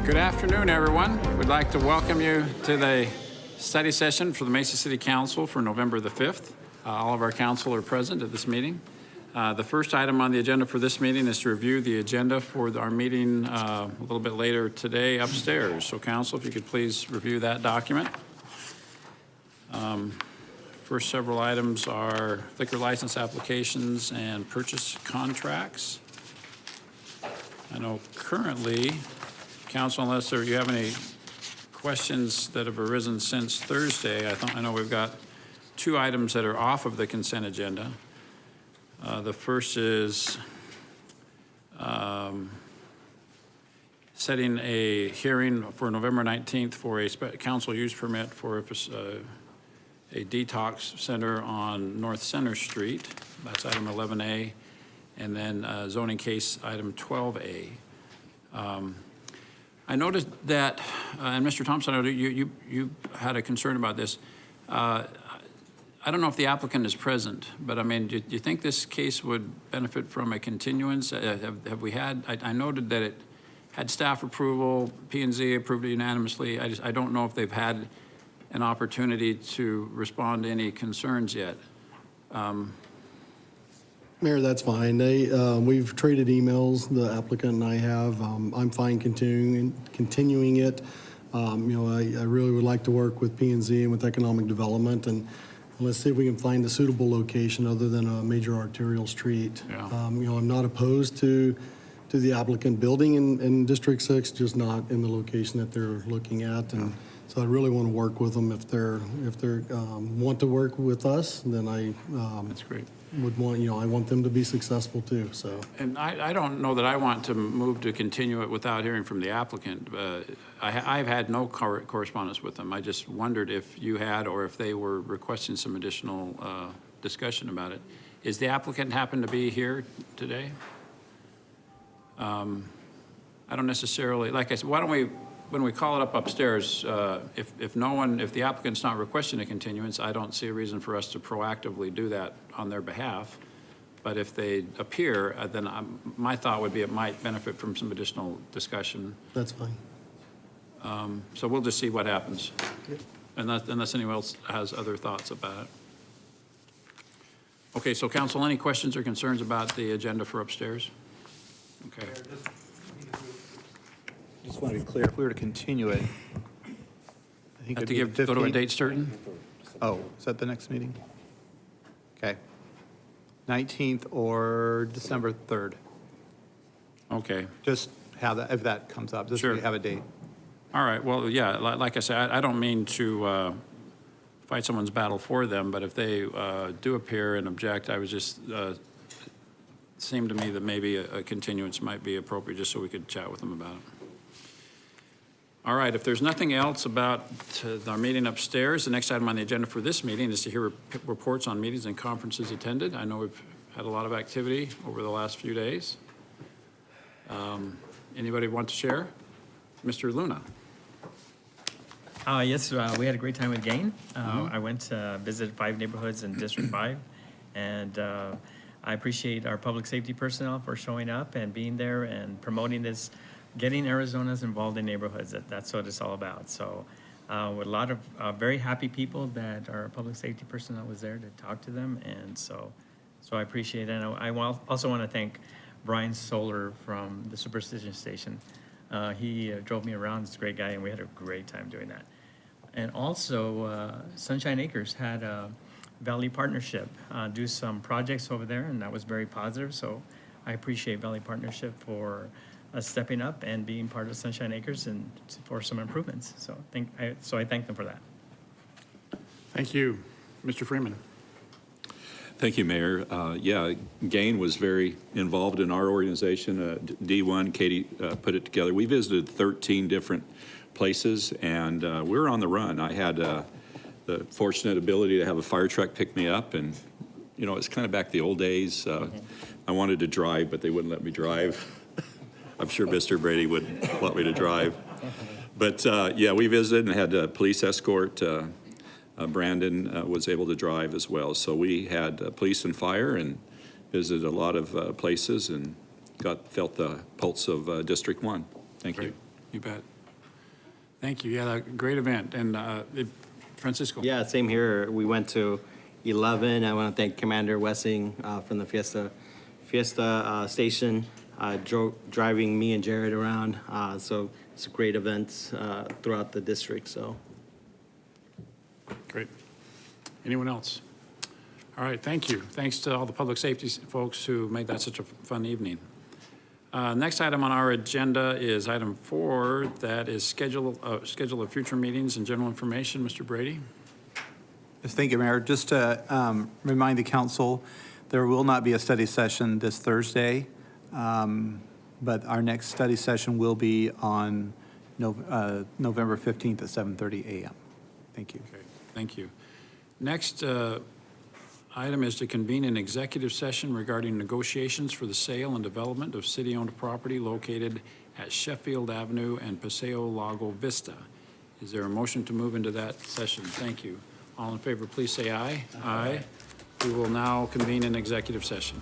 Good afternoon, everyone. We'd like to welcome you to the study session for the Mesa City Council for November the 5th. All of our council are present at this meeting. The first item on the agenda for this meeting is to review the agenda for our meeting a little bit later today upstairs. So, council, if you could please review that document. First several items are liquor license applications and purchase contracts. I know currently, council, unless you have any questions that have arisen since Thursday, I know we've got two items that are off of the consent agenda. The first is setting a hearing for November 19th for a council use permit for a detox center on North Center Street. That's item 11A. And then zoning case item 12A. I noticed that, and Mr. Thompson, I know you had a concern about this. I don't know if the applicant is present, but I mean, do you think this case would benefit from a continuance? Have we had, I noted that it had staff approval, P&Z approved it unanimously. I don't know if they've had an opportunity to respond to any concerns yet. Mayor, that's fine. We've traded emails, the applicant and I have. I'm fine continuing it. I really would like to work with P&Z and with economic development, and let's see if we can find a suitable location other than a major arterial street. Yeah. I'm not opposed to the applicant building in District 6, just not in the location that they're looking at. And so I really want to work with them. If they're want to work with us, then That's great. would want, I want them to be successful too, so. And I don't know that I want to move to continue it without hearing from the applicant. I've had no correspondence with them. I just wondered if you had, or if they were requesting some additional discussion about it. Is the applicant happen to be here today? I don't necessarily, like I said, why don't we, when we call it up upstairs, if the applicant's not requesting a continuance, I don't see a reason for us to proactively do that on their behalf. But if they appear, then my thought would be it might benefit from some additional discussion. That's fine. So we'll just see what happens. Yep. Unless anyone else has other thoughts about it. Okay, so council, any questions or concerns about the agenda for upstairs? Okay. Just want to be clear, if we were to continue it, I think Have it'd to be the go to a 15th. date certain? Oh, is that the next meeting? Okay. 19th or December 3rd. Okay. Just have that, if that comes up, just so Sure. we have a date. All right, well, yeah, like I said, I don't mean to fight someone's battle for them, but if they do appear and object, I was just, seemed to me that maybe a continuance might be appropriate just so we could chat with them about it. All right, if there's nothing else about our meeting upstairs, the next item on the agenda for this meeting is to hear reports on meetings and conferences attended. I know we've had a lot of activity over the last few days. Anybody want to share? Mr. Luna. Yes, we had a great time with GAIN. I went to visit 5 neighborhoods in District 5, and I appreciate our public safety personnel for showing up and being there and promoting this, getting Arizonans involved in neighborhoods. That's what it's all about. So with a lot of very happy people that our public safety personnel was there to talk to them, and so I appreciate it. And I also want to thank Brian Solar from the Superstition Station. He drove me around. He's a great guy, and we had a great time doing that. And also, Sunshine Acres had a Valley Partnership do some projects over there, and that was very positive. So I appreciate Valley Partnership for stepping up and being part of Sunshine Acres and for some improvements. So I thank them for that. Thank you. Mr. Freeman. Thank you, Mayor. Yeah, GAIN was very involved in our organization. D1, Katie put it together. We visited 13 different places, and we were on the run. I had the fortunate ability to have a fire truck pick me up, and, it's kind of back the old days. I wanted to drive, but they wouldn't let me drive. I'm sure Mr. Brady wouldn't want me to drive. But, yeah, we visited and had a police escort. Brandon was able to drive as well. So we had police and fire and visited a lot of places and felt the pulse of District 1. Thank you. You bet. Thank you. Yeah, great event. And Francisco? Yeah, same here. We went to 11. I want to thank Commander Wessing from the Fiesta station, driving me and Jared around. So it's a great event throughout the district, so. Great. Anyone else? All right, thank you. Thanks to all the public safety folks who made that such a fun evening. Next item on our agenda is item 4, that is schedule of future meetings and general information. Mr. Brady? Yes, thank you, Mayor. Just to remind the council, there will not be a study session this Thursday, but our next study session will be on November 15th at 7:30 a.m. Thank you. Okay, thank you. Next item is to convene an executive session regarding negotiations for the sale and development of city-owned property located at Sheffield Avenue and Paseo Lago Vista. Is there a motion to move into that session? Thank you. All in favor, please say aye. Aye. We will now convene an executive session.